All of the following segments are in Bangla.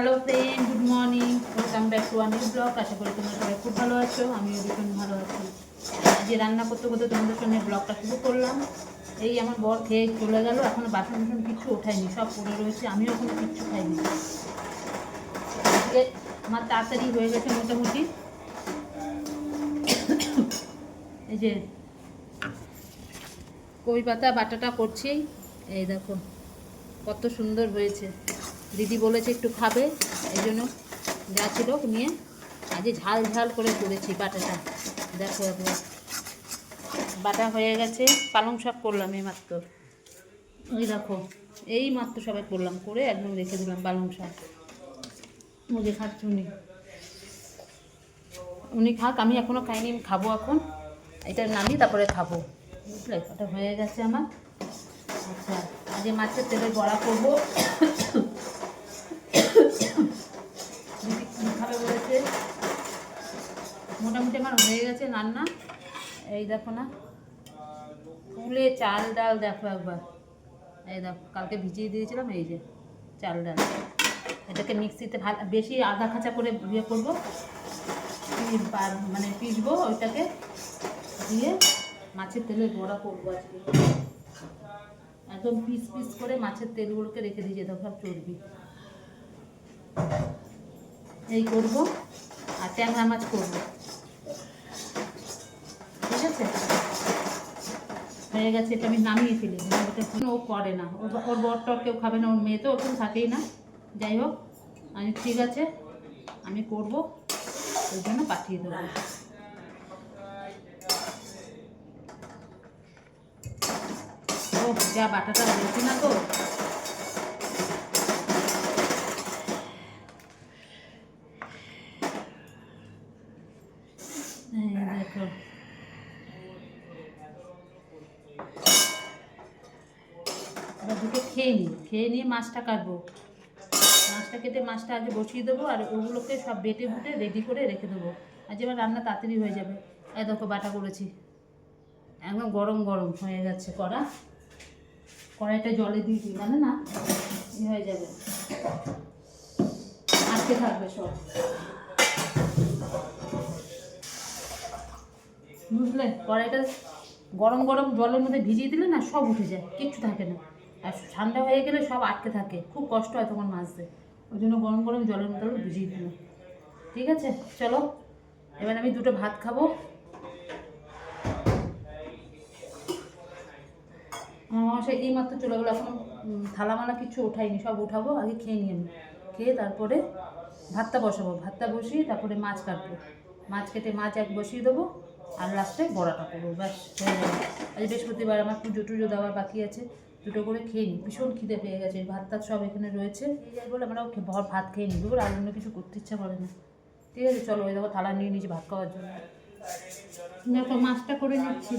Hello friend, good morning, welcome back to Anis blog. আশা করি তোমরা সবাই খুব ভালো আছো, আমিও ভীষণ ভালো আছি। আজকে রান্না করতে করতে তোমাদের সঙ্গে ব্লগটা শুরু করলাম। এই আমার বর খেয়ে চলে গেল, এখনো বাসন বাসন কিচ্ছু ওঠায়নি, সব পড়ে রয়েছে, আমিও এখনো কিচ্ছু খাইনি। আজকে আমার তাড়াতাড়ি হয়ে গেছে মোটামুটি। এই যে কই পাতা বাটাটা করছি, এই দেখো কত সুন্দর হয়েছে। দিদি বলেছে একটু খাবে, এই জন্য যা ছিল নিয়ে আজকে ঝাল ঝাল করে করেছি বাটাটা। দেখো একবার বাটা হয়ে গেছে। পালং শাক করলাম এই মাত্র, ওই দেখো এই মাত্র সবাই করলাম, করে একদম রেখে দিলাম পালং শাক। মুখে খাচ্ছি উনি খাক, আমি এখনও খাইনি, আমি খাবো এখন। এটা নামিয়ে তারপরে খাবো, বুঝলে? ওটা হয়ে গেছে আমার। আচ্ছা, আজকে মাছের তেলে বড়া করবো। খাবে বলেছে। মোটামুটি আমার হয়ে গেছে রান্না। এই দেখো না, ফুলে চাল ডাল দেখো একবার, এই দেখো কালকে ভিজিয়ে দিয়েছিলাম, এই যে চাল ডাল। এটাকে মিক্সিতে বেশি আধা খাঁচা করে ইয়ে করবো, মানে পিসবো, ওইটাকে দিয়ে মাছের তেলে বড়া করবো আজকে। একদম পিস পিস করে মাছের তেলগুলোকে রেখে দিয়ে যেতে সব চর্বি, এই করবো। আর ট্যাংরা মাছ করবো, ঠিক আছে? হয়ে গেছে, এটা আমি নামিয়ে ফেলি। ও করে না, ওর বর টর কেউ খাবে না, ওর মেয়ে তো ওরকম থাকেই না। যাই হোক, আমি ঠিক আছে আমি করবো, ওই জন্য পাঠিয়ে দেবো। ও যা বাটাটা হয়েছে না তো, দেখো দুটো খেয়ে নিয়ে মাছটা কাটবো। মাছটা কেটে মাছটা আগে বসিয়ে দেবো, আর ওগুলোকে সব বেটে বুটে রেডি করে রেখে দেবো। আজ এবার রান্না তাড়াতাড়ি হয়ে যাবে। এই দেখো বাটা করেছি, একদম গরম গরম হয়ে যাচ্ছে কড়াইটা জলে দিয়ে দিই, জানে না হয়ে যাবে, আটকে থাকবে সব, বুঝলে? কড়াইটা গরম গরম জলের মধ্যে ভিজিয়ে দিলে না সব উঠে যায়, কিচ্ছু থাকে না। আর ঠান্ডা হয়ে গেলে সব আটকে থাকে, খুব কষ্ট হয় তখন মাছতে। ওই জন্য গরম গরম জলের মধ্যে ভিজিয়ে দিলাম। ঠিক আছে, চলো এবার আমি দুটো ভাত খাবো। আমার মশাই এই মাত্র চলে গেলো, এখন থালা মালা কিছু ওঠাইনি, সব উঠাবো, আগে খেয়ে নিই আমি। খেয়ে তারপরে ভাতটা বসাবো, ভাতটা বসিয়ে তারপরে মাছ কাটবো, মাছ কেটে মাছ এক বসিয়ে দেবো, আর লাস্টে বড়াটা করবো, ব্যাস হয়ে যাবে। আজ বৃহস্পতিবার, আমার পুজো টুজো দেওয়ার বাকি আছে। দুটো করে খেয়ে নিই, ভীষণ খিদে পেয়ে গেছে, ভাত টাত সব এখানে রয়েছে। এই যাই বলে আমরা ভাত খেয়ে নিই, দুপুর আর অন্য কিছু করতে ইচ্ছা করে না। ঠিক আছে, চলো ওই দেখো থালা নিয়ে নিয়েছি ভাত খাওয়ার জন্য। দেখো মাছটা করে নিচ্ছি,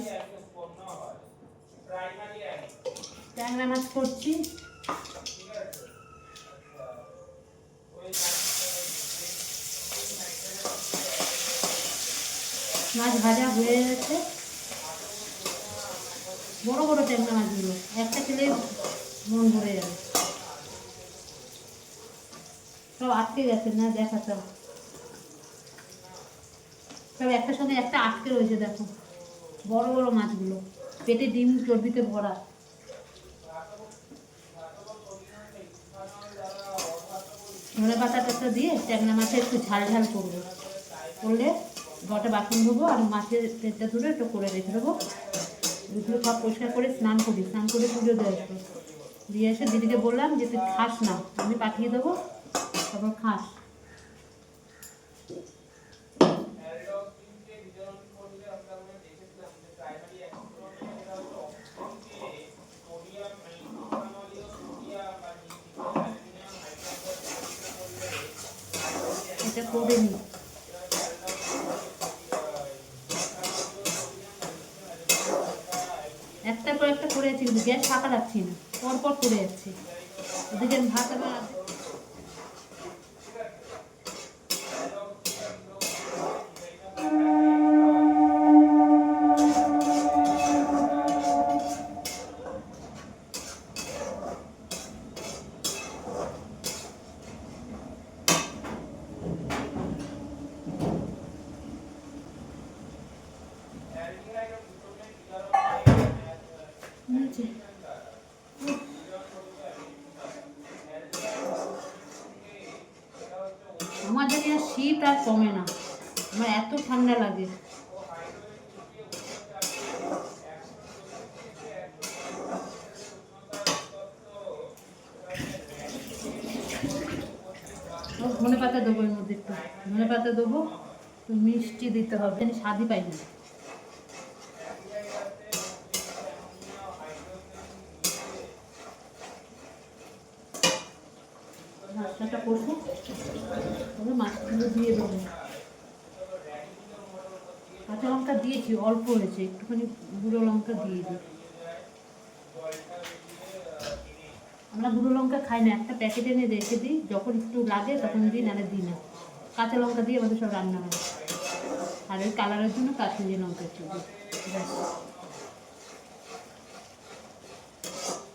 ট্যাংরা মাছ করছি। মাছ ভাজা হয়ে গেছে, বড় বড় ট্যাংরা মাছগুলো, একটা খেলে মন ভরে যাবে। সব আটকে গেছে না, দেখাতাম সব একটা সঙ্গে একটা আটকে রয়েছে, দেখো বড় বড় মাছগুলো, পেটে ডিম চর্বিতে ভরা। ধনে পাতা টাতা দিয়ে ট্যাংরা মাছে একটু ঝাল ঝাল করবো, করলে গোটা বাসন ধোবো, আর মাছের তেলটা ধরে একটু করে রেখে দেবো। ওইগুলো সব পরিষ্কার করে স্নান করে পুজো দিয়ে আসবো। দিয়ে এসে দিদিকে বললাম যে তুই খাস না, আমি পাঠিয়ে দেবো, তারপর খাস। এটা করে নি, একটার পর একটা করে যাচ্ছি, কিন্তু গ্যাস ফাঁকা রাখছি না, পরপর করে যাচ্ছি। ওদিকে ভাত আবার আমার জানি আর শীত আর কমে না, আমার এত ঠান্ডা লাগে। ধনে পাতা দেবো এর মধ্যে, একটু ধনে পাতা দেবো, একটু মিষ্টি দিতে হবে, আমি স্বাদই পাই না। মাছটা করবো, তবে মাছগুলো দিয়ে দেবো। কাঁচা লঙ্কা দিয়েছি, অল্প হয়েছে, একটুখানি গুঁড়ো লঙ্কা দিয়ে দিই। আমরা গুঁড়ো লঙ্কা খাই না, একটা প্যাকেট এনে রেখে দিই, যখন একটু লাগে তখন দিই, নাহলে দিই না। কাঁচা লঙ্কা দিয়ে আমাদের সব রান্না হয়, আর ওই কালারের জন্য কাশ্মীরি লঙ্কা একটু দিই।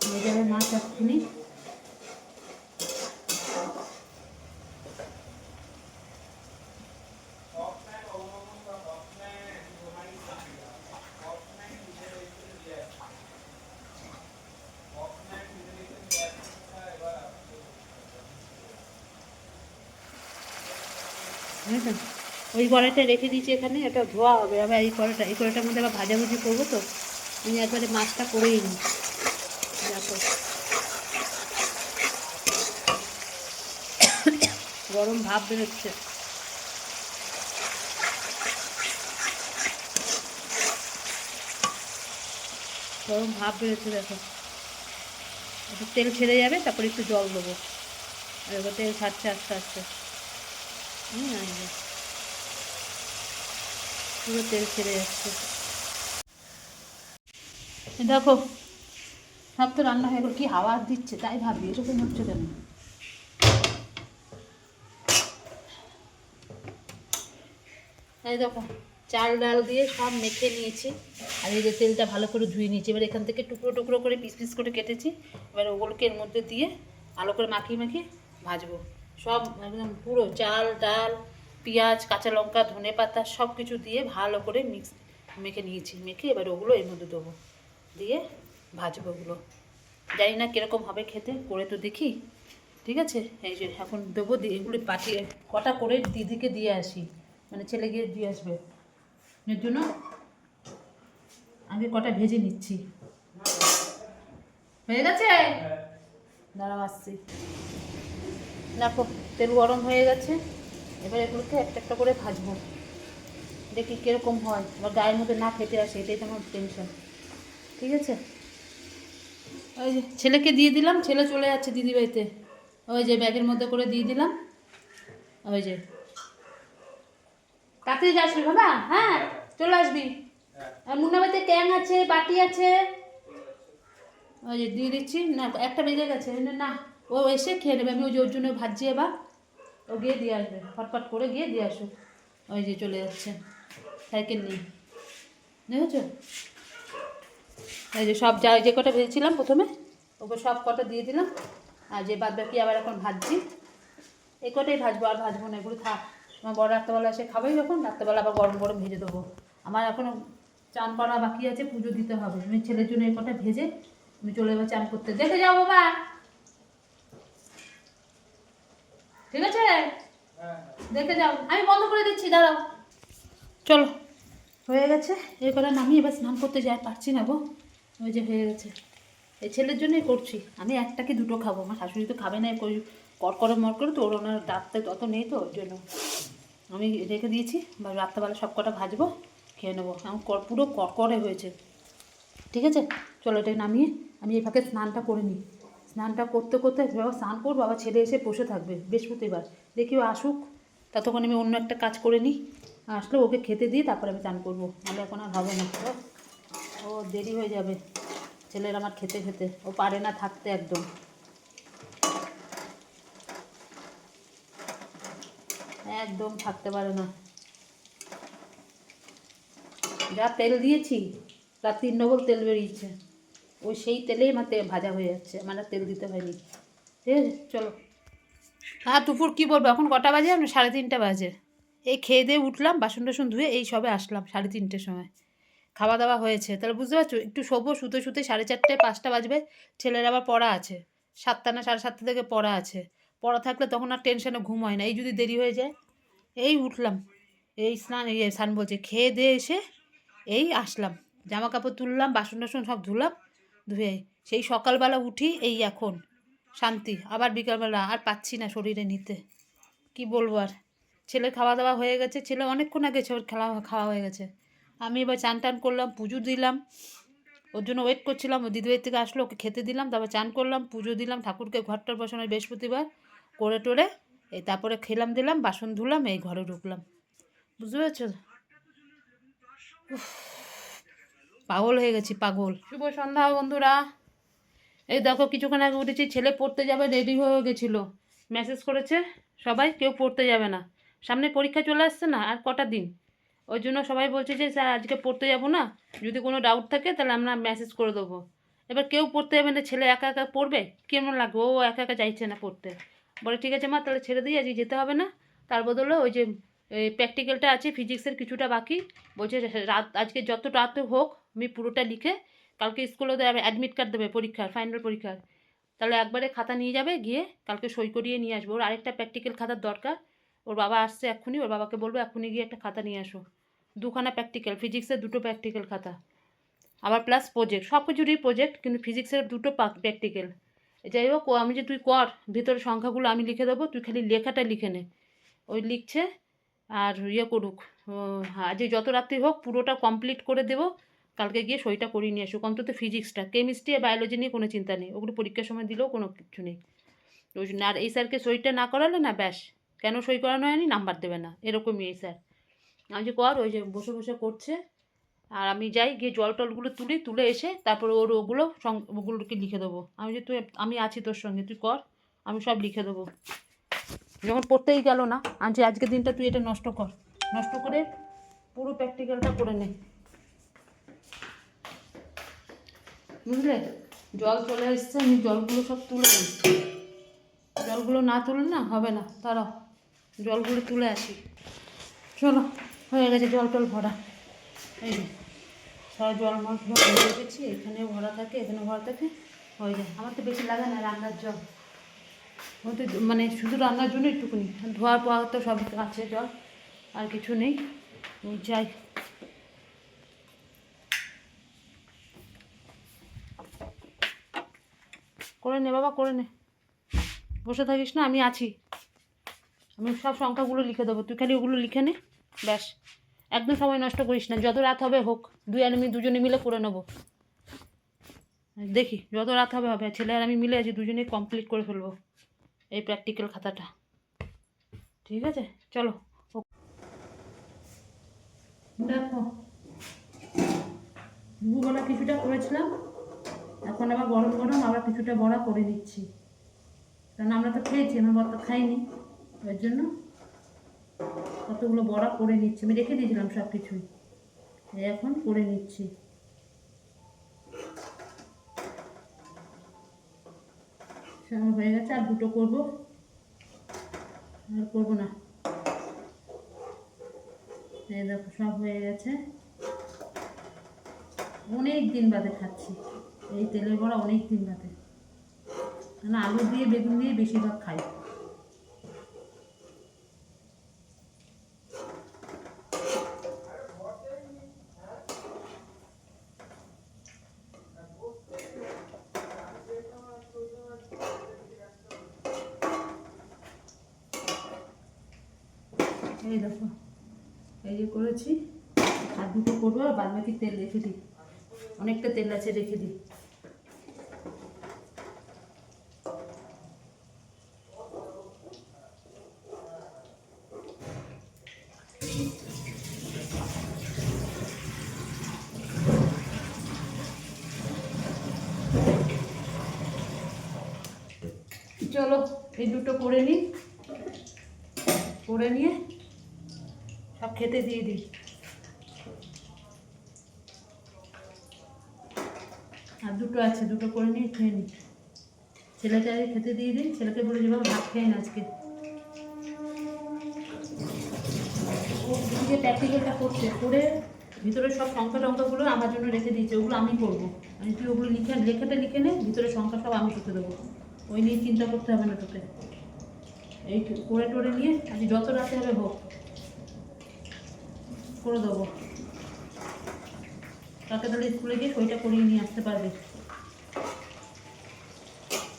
হয়ে যাবে মাছ এক্ষুনি। বুঝেছেন, ওই কড়াইটা রেখে দিয়েছি এখানে, এটা ধোয়া হবে। আবার এই কড়াইটার মধ্যে আবার ভাজাভুজি করবো, তো আমি একবারে মাছটা করেই নিই। দেখো গরম ভাব বেরোচ্ছে, গরম ভাব বেরোচ্ছে। দেখো একটু তেল ছেড়ে যাবে, তারপরে একটু জল দেবো, আর এবার তেল ছাড়ছে আস্তে আস্তে। পুরো তেল ছেড়ে যাচ্ছে। দেখো সব তো রান্না হয়ে গেল, কি হাওয়া দিচ্ছে তাই ভাবি এরকম হচ্ছে কেন। এই দেখো চাল ডাল দিয়ে সব মেখে নিয়েছি, আর এই যে তেলটা ভালো করে ধুয়ে নিয়েছি। এবার এখান থেকে টুকরো টুকরো করে পিস পিস করে কেটেছি, এবার ওগুলোকে এর মধ্যে দিয়ে ভালো করে মাখিয়ে মাখিয়ে ভাজবো। সব একদম পুরো চাল ডাল পেঁয়াজ কাঁচা লঙ্কা ধনে পাতা সব কিছু দিয়ে ভালো করে মেখে নিয়েছি। মেখে এবার ওগুলো এর মধ্যে দেবো, দিয়ে ভাজবো ওগুলো। জানি না কীরকম হবে খেতে, করে তো দেখি। ঠিক আছে, এই যে এখন দেবো, দিয়ে এগুলো পাঠিয়ে কটা করে দিদিকে দিয়ে আসি, মানে ছেলে গিয়ে দিয়ে আসবে, এর জন্য আগে কটা ভেজে নিচ্ছি। হয়ে গেছে, দাঁড়াও আসছি। দেখো তেল গরম হয়ে গেছে, এবার এগুলোকে একটা একটা করে ভাজবো, দেখি কীরকম হয়, এবার গায়ের মধ্যে না ফেটে আসে, এটাই তো আমার টেনশন। ঠিক আছে, ওই যে ছেলেকে দিয়ে দিলাম, ছেলে চলে যাচ্ছে দিদিবাড়িতে, ওই যে ব্যাগের মধ্যে করে দিয়ে দিলাম। ওই যে তাড়াতাড়ি আসবি বাবা, হ্যাঁ চলে আসবি। আর মুন্নাবাড়িতে ট্যাং আছে, বাটি আছে, ওই যে দিয়ে দিচ্ছি। না একটা বেজে গেছে না, ও এসে খেয়ে নেবে, আমি ওই যে ওর জন্য ভাজছি, এবার ও গিয়ে দিয়ে আসবে, ফটফট করে গিয়ে দিয়ে আসুক। ওই যে চলে যাচ্ছে, সাইকেল নিয়ে, দেখেছো। এই যে সব যা যে কটা ভেজেছিলাম প্রথমে, ওকে সব কটা দিয়ে দিলাম, আর যে বাদ বাকি আবার এখন ভাজছি, এই কটাই ভাজবো, আর ভাজবো না, এগুলো থাক। আমার বড় রাত্রেবেলা এসে খাবেই যখন, রাত্রেবেলা আবার গরম গরম ভেজে দেবো। আমার এখনও চান করা বাকি আছে, পুজো দিতে হবে। আমি ছেলের জন্য এই কটা ভেজে আমি চলে যাবো চান করতে। দেখে যাও বাবা, ঠিক আছে, দেখে যাও, আমি বন্ধ করে দিচ্ছি, দাঁড়াও। চলো হয়ে গেছে, এই কটা নামিয়ে এবার স্নান করতে যাই, পারছি না গো। ওই যে হয়ে গেছে, এই ছেলের জন্যই করছি। আমি একটা কি দুটো খাবো, আমার শাশুড়ি তো খাবে না, কড়কড়ে মরকড়ে, তো ওর ওনার দাঁতটা তত নেই, তো ওর জন্য আমি রেখে দিয়েছি। বা রাত্রেবেলা সব কটা ভাজবো, খেয়ে নেবো। আমার পুরো কড়কড়ে হয়েছে। ঠিক আছে, চলো এটা নামিয়ে আমি এই ফাঁকে স্নানটা করে নিই। স্নানটা করতে করতে স্নান করবো, আবার ছেলে এসে বসে থাকবে বৃহস্পতিবার, দেখি ও আসুক, ততক্ষণ আমি অন্য একটা কাজ করে নিই। আসলে ওকে খেতে দিয়ে তারপরে আমি চান করবো, নাহলে এখন আর হবে না, ও দেরি হয়ে যাবে ছেলের আমার খেতে খেতে, ও পারে না থাকতে, একদম একদম থাকতে পারে না। যা তেল দিয়েছি, তার 3 ডবল তেল বেরিয়েছে, ওই সেই তেলেই আমার ভাজা হয়ে যাচ্ছে, আমার আর তেল দিতে হয়নি। ঠিক আছে, চলো। হ্যাঁ দুপুর কী বলবো, এখন কটা বাজে, আমি 3:30 বাজে। এই খেয়ে দিয়ে উঠলাম, বাসন টাসন ধুয়ে এই সবে আসলাম 3:30 সময়, খাওয়া দাওয়া হয়েছে। তাহলে বুঝতে পারছো, একটু শোবো, শুতে শুতে 4:30 5টা বাজবে। ছেলের আবার পড়া আছে, 7টা না 7:30 থেকে পড়া আছে, পড়া থাকলে তখন আর টেনশনে ঘুম হয় না। এই যদি দেরি হয়ে যায়, এই উঠলাম, এই স্নান বলছে খেয়ে দিয়ে এসে এই আসলাম, জামা কাপড় তুললাম, বাসন টাসন সব ধুলাম, ধুয়ে সেই সকালবেলা উঠি এই এখন শান্তি। আবার বিকালবেলা আর পাচ্ছি না শরীরে নিতে, কি বলবো আর। ছেলের খাওয়া দাওয়া হয়ে গেছে, ছেলে অনেকক্ষণ আগে ওর খাওয়া হয়ে গেছে। আমি এবার চান টান করলাম, পুজো দিলাম, ওর জন্য ওয়েট করছিলাম। ও দিদিবাড়ির থেকে আসলো, ওকে খেতে দিলাম, তারপর চান করলাম, পুজো দিলাম, ঠাকুরকে ঘরটার বসানো বৃহস্পতিবার করে টোরে এই তারপরে খেলাম দিলাম, বাসন ধুলাম, এই ঘরে ঢুকলাম, বুঝতে পেরেছ? পাগল হয়ে গেছি, পাগল। শুভ সন্ধ্যা বন্ধুরা। এই দেখো কিছুক্ষণ আগে উঠেছি, ছেলে পড়তে যাবে রেডি হয়ে গেছিলো, মেসেজ করেছে সবাই কেউ পড়তে যাবে না, সামনে পরীক্ষা চলে আসছে না আর কটা দিন, ওই জন্য সবাই বলছে যে স্যার আজকে পড়তে যাব না, যদি কোনো ডাউট থাকে তাহলে আমরা মেসেজ করে দেবো। এবার কেউ পড়তে যাবে না, ছেলে একা একা পড়বে, কেমন লাগবে, ও একা একা চাইছে না পড়তে। বলে ঠিক আছে মা তাহলে ছেড়ে দিই, আজকে যেতে হবে না। তার বদলে ওই যে প্র্যাকটিক্যালটা আছে ফিজিক্সের কিছুটা বাকি, বলছে রাত আজকে যত রাত হোক আমি পুরোটা লিখে কালকে স্কুলে অ্যাডমিট কার্ড দেবে পরীক্ষার, ফাইনাল পরীক্ষার, তাহলে একবারে খাতা নিয়ে যাবে, গিয়ে কালকে সই করিয়ে নিয়ে আসবো। ওর আরেকটা প্র্যাকটিক্যাল খাতার দরকার, ওর বাবা আসছে এক্ষুনি, ওর বাবাকে বলবো এক্ষুনি গিয়ে একটা খাতা নিয়ে আসো, দুখানা প্র্যাকটিক্যাল, ফিজিক্সের দুটো প্র্যাকটিক্যাল খাতা, আবার প্লাস প্রজেক্ট, সব কিছুরই প্রজেক্ট, কিন্তু ফিজিক্সের দুটো প্র্যাকটিক্যাল। যাই হোক, আমি যে তুই কর, ভিতরে সংখ্যাগুলো আমি লিখে দেবো, তুই খালি লেখাটা লিখে নে। ওই লিখছে আর ইয়ে করুক, আজ যত রাত্রি হোক পুরোটা কমপ্লিট করে দেবো, কালকে গিয়ে সইটা করিয়ে নিয়ে আসুক, অন্তত ফিজিক্সটা, কেমিস্ট্রি আর বায়োলজি নিয়ে কোনো চিন্তা নেই, ওগুলো পরীক্ষার সময় দিলেও কোনো কিছু নেই। ওই জন্য আর এই স্যারকে সইটা না করালে না ব্যাস, কেন সই করানো হয়নি নাম্বার দেবে না, এরকমই এই স্যার। আমি যে কর, ওই যে বসে বসে করছে, আর আমি যাই গিয়ে জল টলগুলো তুলে এসে তারপরে ওগুলোকে লিখে দেবো। আমি যে আমি আছি তোর সঙ্গে, তুই কর, আমি সব লিখে দেবো। যখন পড়তেই গেল না, আমি আজকের দিনটা তুই এটা নষ্ট করে পুরো প্র্যাকটিক্যালটা করে নে, বুঝলে? জল চলে এসছে, আমি জলগুলো সব তুলে দিচ্ছি, জলগুলো না তুলে না হবে না, তারাও জলগুলো তুলে আসি। চলো, হয়ে গেছে জল টল ভরা, এই যে সারা জল মাছ ভরে রেখেছি, এখানেও ভরা থাকে, এখানেও ভরা থাকে, হয়ে যায়। আমার তো বেশি লাগে না রান্নার জল, তো মানে শুধু রান্নার জন্য একটুকুনি, ধোয়ার পর তো সব আছে জল, আর কিছু নেই। যাই, করে নে বাবা, করে নে, বসে থাকিস না, আমি আছি, আমি সব সংখ্যাগুলো লিখে দেবো, তুই খালি ওগুলো লিখে নে, ব্যাস। একদম সময় নষ্ট করিস না, যত রাত হবে হোক, দুজনে মিলে করে নেবো, দেখি যত রাত হবে, ছেলে আর আমি মিলে আছি, দুজনে কমপ্লিট করে ফেলবো এই প্র্যাকটিক্যাল খাতাটা, ঠিক আছে? চলো, দেখো দুবেলা কিছুটা করেছিলাম, এখন আবার গরম গরম আবার কিছুটা বড়া করে দিচ্ছি, কারণ আমরা তো খেয়েছি, আমার বড়টা খাইনি, ওই জন্য কতগুলো বড়া করে নিচ্ছি, আমি রেখে দিয়েছিলাম সব কিছুই, এখন করে নিচ্ছি। হয়ে গেছে, আর দুটো করবো, আর করবো না, এই দেখো সব হয়ে গেছে। অনেক দিন বাদে খাচ্ছি এই তেলের বড়া, অনেক দিন বাদে, কারণ আলু দিয়ে বেগুন দিয়ে বেশিরভাগ খাই। এই দেখো এই যে করেছি, আর দুটো করবো, আর বাদ বাকি তেল রেখে দিই, অনেকটা তেল আছে, রেখে দিই। চলো এই দুটো করে নিই, করে নিয়ে সব খেতে দিয়ে দিই। আর দুটো আছে, দুটো করে নিয়ে খেয়ে নিই, ছেলেকে আগে খেতে দিয়ে দিই, ছেলেকে বলে যাবো ভাত খেয়ে না আজকে, ও যে প্র্যাকটিক্যালটা করছে, করে ভিতরে সব সংখ্যাগুলো আমার জন্য রেখে দিয়েছে, ওগুলো আমি করবো, আমি তুই ওগুলো লেখাটা লিখে নে, ভিতরে সংখ্যা সব আমি লিখে দেবো, ওই নিয়ে চিন্তা করতে হবে না তোকে, এই করে টোরে নিয়ে আজ যত রাতে হবে হোক করে দেবো। তাকে তাহলে স্কুলে গিয়ে সইটা করিয়ে নিয়ে আসতে পারবে।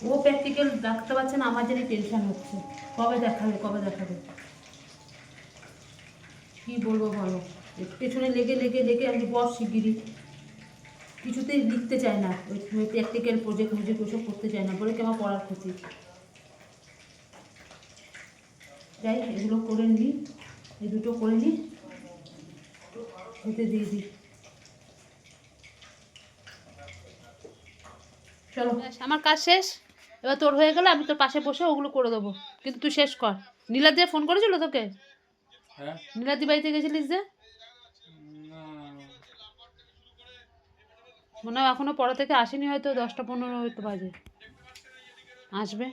ও প্র্যাকটিক্যাল রাখতে পারছে না, আমার জন্য টেনশন হচ্ছে কবে দেখাবে কবে দেখাবে। কী বলবো বলো, পেছনে লেগে লেগে লেগে আমি বস শিগগিরি, কিছুতেই লিখতে চায় না, ওই প্র্যাকটিক্যাল প্রজেক্ট ওইসব করতে চায় না, বলে কি আমার পড়ার ক্ষতি। যাই এগুলো করে নিই, এই দুটো করে নিই, হতে দিয়ে দিই। চলো আমার কাজ শেষ, এবার তোর হয়ে গেলে আমি তোর পাশে বসে ওগুলো করে দেবো, কিন্তু তুই শেষ কর। নীলাদি ফোন করেছিল তোকে? হ্যাঁ, নীলাদি বাড়িতে গেছিলিস যে? মনে হয় এখনো পড়া থেকে আসেনি, হয়তো 10টা 15 হয়তো বাজে আসবে।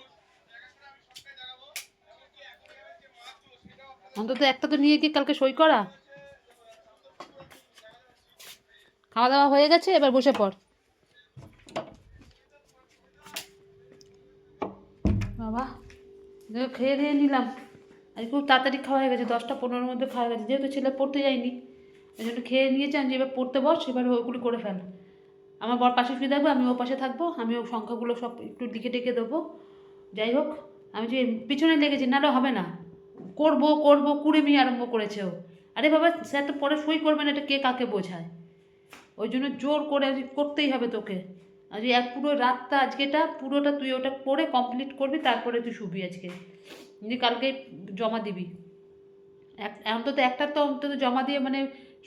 অন্তত একটা তো নিয়ে গিয়ে কালকে সই করা। খাওয়া দাওয়া হয়ে গেছে, এবার বসে পড়। বাবা দেখো খেয়ে দিয়ে নিলাম, আর খুব তাড়াতাড়ি খাওয়া হয়ে গেছে, 10টা 15-র মধ্যে খাওয়া গেছে, যেহেতু ছেলে পড়তে যায়নি ওই জন্য খেয়ে নিয়েছে। আমি যে এবার পড়তে বস, এবার ওইগুলো করে ফেল। আমার বর পাশে শুয়ে থাকবে, আমি ওর পাশে থাকবো, আমি ও সংখ্যাগুলো সব একটু লিখে টেকে দেবো। যাই হোক, আমি যে পিছনে লেগেছি, নাহলে হবে না। করবো করবো কুড়েমি আরম্ভ করেছে ও। আরে বাবা স্যার তো পরে সই করবে না, এটা কে কাকে বোঝায়? ওই জন্য জোর করে আজ করতেই হবে তোকে। আজ এক পুরো রাতটা আজকেটা পুরোটা তুই ওটা করে কমপ্লিট করবি, তারপরে তুই শুবি আজকে, যে কালকে জমা দিবি। অন্তত একটা তো অন্তত জমা দিয়ে মানে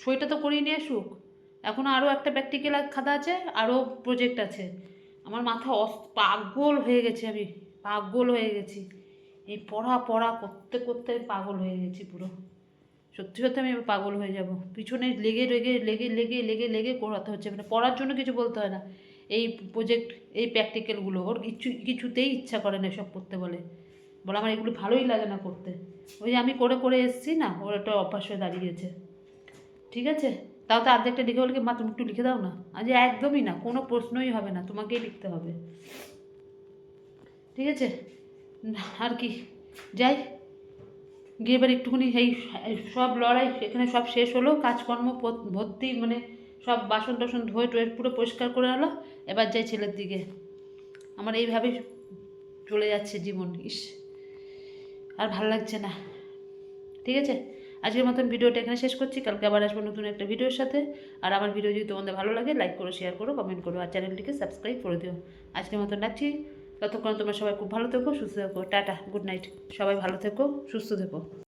সইটা তো করিয়ে নিয়ে আসুক। এখনও আরও একটা প্র্যাকটিক্যাল খাতা আছে, আরও প্রজেক্ট আছে। আমার মাথা পাগল হয়ে গেছে, আমি পাগল হয়ে গেছি এই পড়া পড়া করতে করতে পাগল হয়ে গেছি পুরো। সত্যি সত্যি আমি এবার পাগল হয়ে যাব, পিছনে লেগে লেগে লেগে লেগে লেগে লেগে করাতে হচ্ছে, মানে পড়ার জন্য কিছু বলতে হয় না, এই প্রজেক্ট এই প্র্যাকটিক্যালগুলো ওর কিছুতেই ইচ্ছা করে না এসব করতে, বলে আমার এগুলো ভালোই লাগে না করতে। ওই যে আমি করে করে এসেছি না, ওর একটা অভ্যাস হয়ে দাঁড়িয়েছে। ঠিক আছে, তাও তো অর্ধেকটা লিখে বলে কি মা তুমি একটু লিখে দাও না, আজ একদমই না, কোনো প্রশ্নই হবে না, তোমাকেই লিখতে হবে। ঠিক আছে, আর কি, যাই গিয়ে এবার একটুখানি এই সব লড়াই এখানে সব শেষ হলো, কাজকর্ম ভর্তি, মানে সব বাসন টাসন ধুয়ে টুয়ে পুরো পরিষ্কার করে আলো। এবার যাই ছেলের দিকে, আমার এইভাবেই চলে যাচ্ছে জীবন, ইস আর ভাল লাগছে না। ঠিক আছে, আজকের মতন ভিডিওটা এখানে শেষ করছি, কালকে আবার আসবো নতুন একটা ভিডিওর সাথে। আর আমার ভিডিও যদি তোমাদের ভালো লাগে লাইক করো, শেয়ার করো, কমেন্ট করো, আর চ্যানেলটিকে সাবস্ক্রাইব করে দিও। আজকের মতন রাখছি, ততক্ষণ তোমরা সবাই খুব ভালো থেকো, সুস্থ থেকো, টাটা, গুড নাইট, সবাই ভালো থেকো, সুস্থ থেকো।